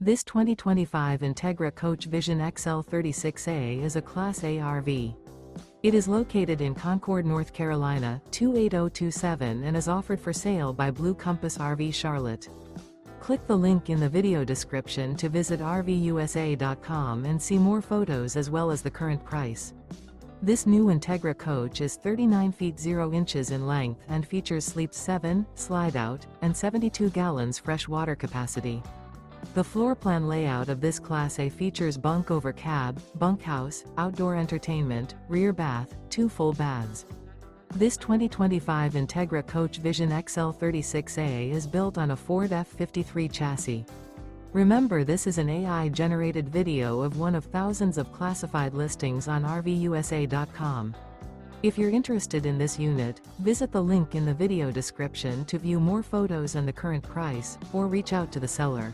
This 2025 Entegra Coach Vision XL 36A is a Class A RV. It is located in Concord, North Carolina, 28027 and is offered for sale by Blue Compass RV Charlotte. Click the link in the video description to visit RVUSA.com and see more photos as well as the current price. This new Entegra coach is 39 feet 0 inches in length and features sleeps 7, slide-out, and 72 gallons fresh water capacity. The floor plan layout of this Class A features bunk over cab, bunkhouse, outdoor entertainment, rear bath, 2 full baths. This 2025 Entegra Coach Vision XL 36A is built on a Ford F53 chassis. Remember, this is an AI-generated video of one of thousands of classified listings on RVUSA.com. If you're interested in this unit, visit the link in the video description to view more photos and the current price, or reach out to the seller.